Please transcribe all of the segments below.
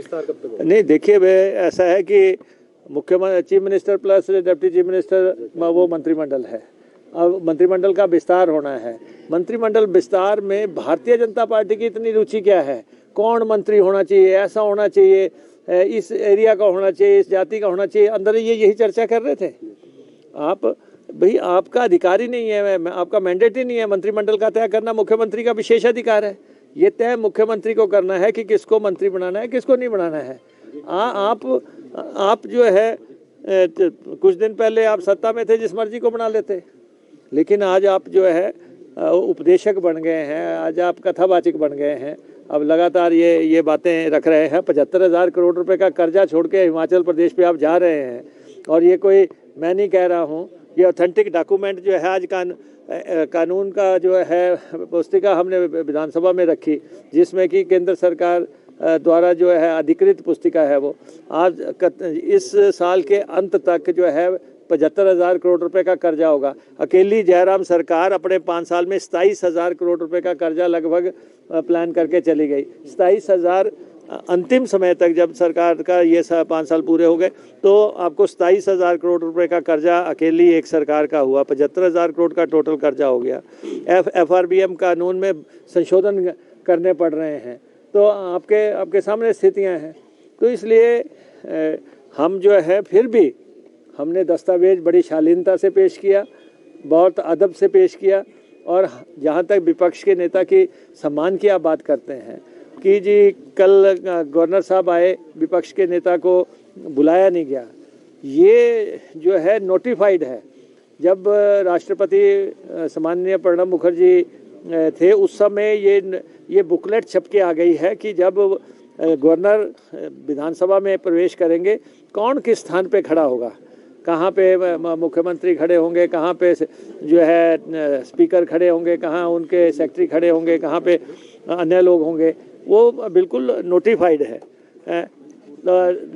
विस्तार कब तक होगा? नहीं, देखिए ऐसा है कि मुख्यमंत्री, chief minister plus deputy chief minister वो मंत्रिमंडल है। अब मंत्रिमंडल का विस्तार होना है। मंत्रिमंडल विस्तार में भारतीय जनता पार्टी की इतनी रुचि क्या है? कौन मंत्री होना चाहिए, ऐसा होना चाहिए, इस एरिया का होना चाहिए, इस जाति का होना चाहिए, अंदर ये यही चर्चा कर रहे थे। आप भाई, आपका अधिकार ही नहीं है, आपका मैंडेट ही नहीं है मंत्रिमंडल का तय करना। मुख्यमंत्री का विशेष अधिकार है। ये तय मुख्यमंत्री को करना है कि किसको मंत्री बनाना है, किसको नहीं बनाना है। आप जो है कुछ दिन पहले आप सत्ता में थे, जिस मर्जी को बना लेते, लेकिन आज आप जो है उपदेशक बन गए हैं, आज आप कथावाचक बन गए हैं। अब लगातार ये बातें रख रहे हैं। 75,000 करोड़ रुपए का कर्जा छोड़ के हिमाचल प्रदेश पे आप जा रहे हैं। और ये कोई मैं नहीं कह रहा हूँ, ये ऑथेंटिक डॉक्यूमेंट जो है आज कानून का जो है पुस्तिका हमने विधानसभा में रखी, जिसमें कि केंद्र सरकार द्वारा जो है अधिकृत पुस्तिका है वो। आज इस साल के अंत तक जो है 75,000 करोड़ रुपए का कर्जा होगा। अकेली जयराम सरकार अपने 5 साल में 27,000 करोड़ रुपए का कर्जा लगभग प्लान करके चली गई। 27,000 अंतिम समय तक, जब सरकार का ये 5 साल पूरे हो गए, तो आपको 27,000 करोड़ रुपए का कर्जा अकेली एक सरकार का हुआ। 75,000 करोड़ का टोटल कर्जा हो गया। FRBM कानून में संशोधन करने पड़ रहे हैं। तो आपके सामने स्थितियां हैं। तो इसलिए हम जो है फिर भी हमने दस्तावेज बड़ी शालीनता से पेश किया, बहुत अदब से पेश किया। और जहाँ तक विपक्ष के नेता की सम्मान की आप बात करते हैं कि जी कल गवर्नर साहब आए, विपक्ष के नेता को बुलाया नहीं गया, ये जो है नोटिफाइड है। जब राष्ट्रपति सम्माननीय प्रणब मुखर्जी थे, उस समय ये बुकलेट छप के आ गई है कि जब गवर्नर विधानसभा में प्रवेश करेंगे, कौन किस स्थान पे खड़ा होगा, कहाँ पे मुख्यमंत्री खड़े होंगे, कहाँ पे जो है स्पीकर खड़े होंगे, कहाँ उनके सेक्रेटरी खड़े होंगे, कहाँ पे अन्य लोग होंगे, वो बिल्कुल नोटिफाइड है।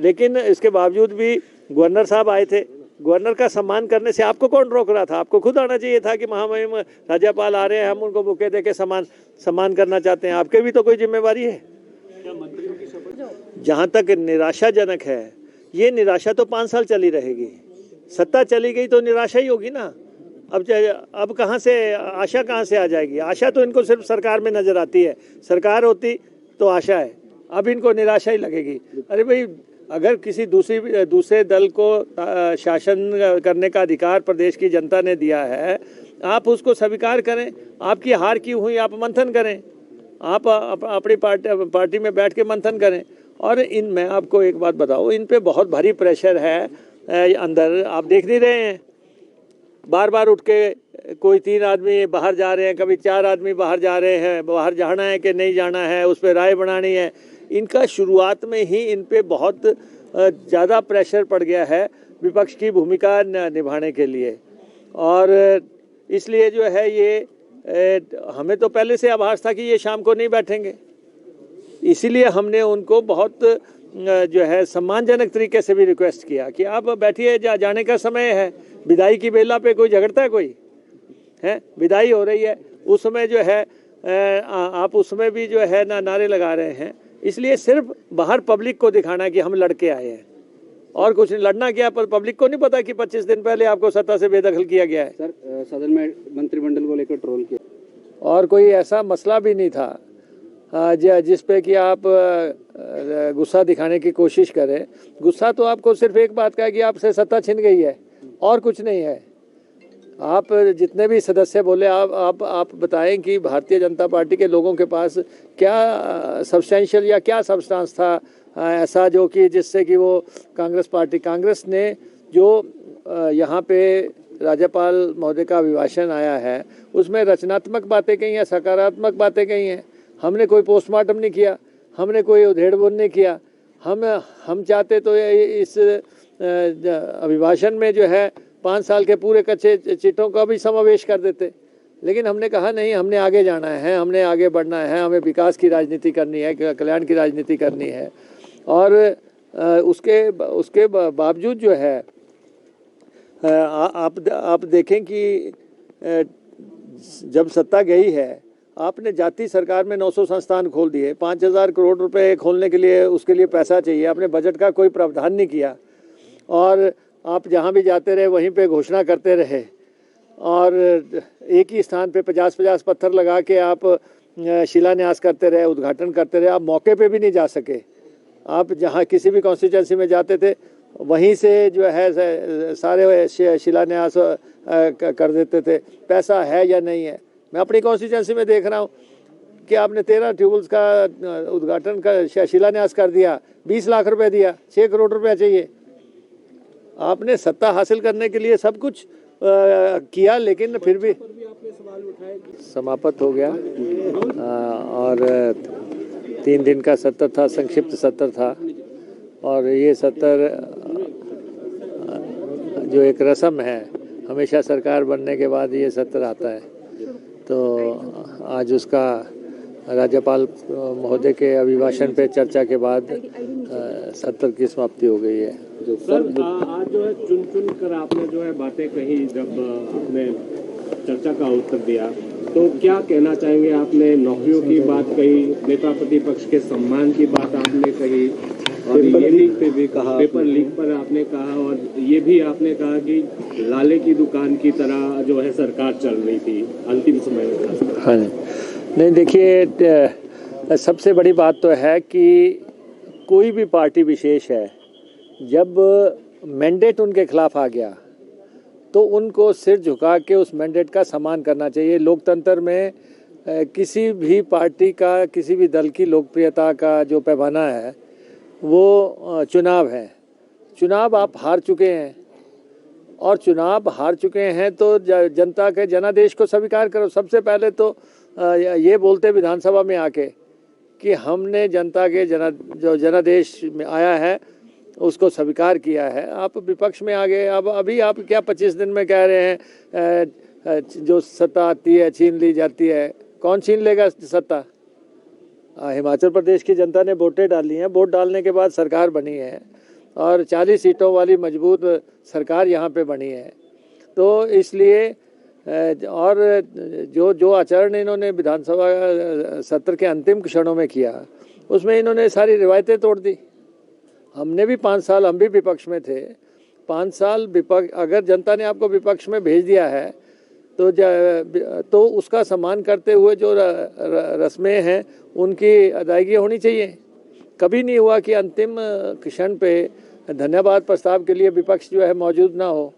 लेकिन इसके बावजूद भी गवर्नर साहब आए थे। गवर्नर का सम्मान करने से आपको कौन रोक रहा था? आपको खुद आना चाहिए था कि महामहिम राज्यपाल आ रहे हैं, हम उनको बुके दे के सम्मान करना चाहते हैं। आपके भी तो कोई जिम्मेवारी है। जहाँ तक निराशाजनक है, ये निराशा तो 5 साल चली रहेगी। सत्ता चली गई तो निराशा ही होगी ना। अब कहाँ से आशा कहाँ से आ जाएगी? आशा तो इनको सिर्फ सरकार में नजर आती है। सरकार होती तो आशा है, अब इनको निराशा ही लगेगी। अरे भाई, अगर किसी दूसरे दल को शासन करने का अधिकार प्रदेश की जनता ने दिया है, आप उसको स्वीकार करें। आपकी हार की हुई आप मंथन करें, आप अपनी पार्टी में बैठ के मंथन करें। और मैं आपको एक बात बताऊं, इन पे बहुत भारी प्रेशर है अंदर। आप देख नहीं रहे हैं, बार बार उठ के कोई 3 आदमी बाहर जा रहे हैं, कभी 4 आदमी बाहर जा रहे हैं। बाहर जाना है कि नहीं जाना है, उस पर राय बनानी है। इनका शुरुआत में ही इन पे बहुत ज़्यादा प्रेशर पड़ गया है विपक्ष की भूमिका निभाने के लिए। और इसलिए जो है ये हमें तो पहले से आभास था कि ये शाम को नहीं बैठेंगे। इसीलिए हमने उनको बहुत जो है सम्मानजनक तरीके से भी रिक्वेस्ट किया कि आप बैठिए, जाने का समय है। विदाई की बेला पे कोई झगड़ता है? कोई है? विदाई हो रही है, उस समय जो है आप उसमें भी जो है नारे लगा रहे हैं। इसलिए सिर्फ बाहर पब्लिक को दिखाना कि हम लड़के आए हैं, और कुछ नहीं। लड़ना क्या, पर पब्लिक को नहीं पता कि 25 दिन पहले आपको सत्ता से बेदखल किया गया है। सर, सदन में मंत्रिमंडल को लेकर ट्रोल किया, और कोई ऐसा मसला भी नहीं था जिस पे कि आप गुस्सा दिखाने की कोशिश करें। गुस्सा तो आपको सिर्फ एक बात का है कि आपसे सत्ता छिन गई है, और कुछ नहीं है। आप जितने भी सदस्य बोले, आप बताएं कि भारतीय जनता पार्टी के लोगों के पास क्या सब्सटेंशियल या क्या सब्सटेंस था ऐसा जो कि जिससे कि वो कांग्रेस ने जो यहाँ पे राज्यपाल महोदय का अभिभाषण आया है, उसमें रचनात्मक बातें कही हैं, सकारात्मक बातें कही हैं। हमने कोई पोस्टमार्टम नहीं किया, हमने कोई उधेड़-बुन नहीं किया। हम चाहते तो इस अभिभाषण में जो है 5 साल के पूरे कच्चे चिट्ठों का भी समावेश कर देते, लेकिन हमने कहा नहीं, हमने आगे जाना है, हमने आगे बढ़ना है, हमें विकास की राजनीति करनी है, कल्याण की राजनीति करनी है। और उसके बावजूद जो है आप देखें कि जब सत्ता गई है, आपने जाति सरकार में 900 संस्थान खोल दिए, 5,000 करोड़ रुपए खोलने के लिए उसके लिए पैसा चाहिए, आपने बजट का कोई प्रावधान नहीं किया और आप जहाँ भी जाते रहे वहीं पे घोषणा करते रहे और एक ही स्थान पे 50-50 पत्थर लगा के आप शिलान्यास करते रहे, उद्घाटन करते रहे। आप मौके पे भी नहीं जा सके। आप जहाँ किसी भी कॉन्स्टिट्यूंसी में जाते थे वहीं से जो है सारे शिलान्यास कर देते थे। पैसा है या नहीं है? मैं अपनी कॉन्स्टिट्यूंसी में देख रहा हूँ कि आपने 13 ट्यूबवेल्स का उद्घाटन का शिलान्यास कर दिया, 20 लाख रुपए दिया, 6 करोड़ रुपया चाहिए। आपने सत्ता हासिल करने के लिए सब कुछ किया, लेकिन फिर भी समाप्त हो गया और 3 दिन का सत्र था, संक्षिप्त सत्र था और ये सत्र जो एक रस्म है, हमेशा सरकार बनने के बाद ये सत्र आता है, तो आज उसका राज्यपाल महोदय के अभिभाषण पे चर्चा के बाद सत्र की समाप्ति हो गई है। सर आज जो है चुन कर आपने जो है बातें कही, जब आपने चर्चा का उत्तर दिया तो क्या कहना चाहेंगे? आपने नौकरियों की बात कही, नेता प्रतिपक्ष के सम्मान की बात आपने कही और ये भी कहा, पेपर लीक पर आपने कहा और ये भी आपने कहा कि लाले की दुकान की तरह जो है सरकार चल रही थी अंतिम समय में। हाँ नहीं, देखिए सबसे बड़ी बात तो है कि कोई भी पार्टी विशेष है, जब मैंडेट उनके खिलाफ आ गया तो उनको सिर झुका के उस मैंडेट का सम्मान करना चाहिए। लोकतंत्र में किसी भी पार्टी का, किसी भी दल की लोकप्रियता का जो पैमाना है वो चुनाव है। चुनाव आप हार चुके हैं और चुनाव हार चुके हैं तो जनता के जनादेश को स्वीकार करो। सबसे पहले तो ये बोलते विधानसभा में आके कि हमने जनता के जो जनादेश में आया है उसको स्वीकार किया है। आप विपक्ष में आ गए। अब अभी आप क्या 25 दिन में कह रहे हैं जो सत्ता आती है छीन ली जाती है? कौन छीन लेगा सत्ता? हिमाचल प्रदेश की जनता ने वोटें डाली हैं, वोट डालने के बाद सरकार बनी है और 40 सीटों वाली मजबूत सरकार यहाँ पे बनी है। तो इसलिए और जो आचरण इन्होंने विधानसभा सत्र के अंतिम क्षणों में किया, उसमें इन्होंने सारी रिवायतें तोड़ दी। हमने भी 5 साल, हम भी विपक्ष में थे, 5 साल विपक्ष, अगर जनता ने आपको विपक्ष में भेज दिया है तो उसका सम्मान करते हुए जो रस्में हैं उनकी अदायगी होनी चाहिए। कभी नहीं हुआ कि अंतिम क्षण पे धन्यवाद प्रस्ताव के लिए विपक्ष जो है मौजूद ना हो।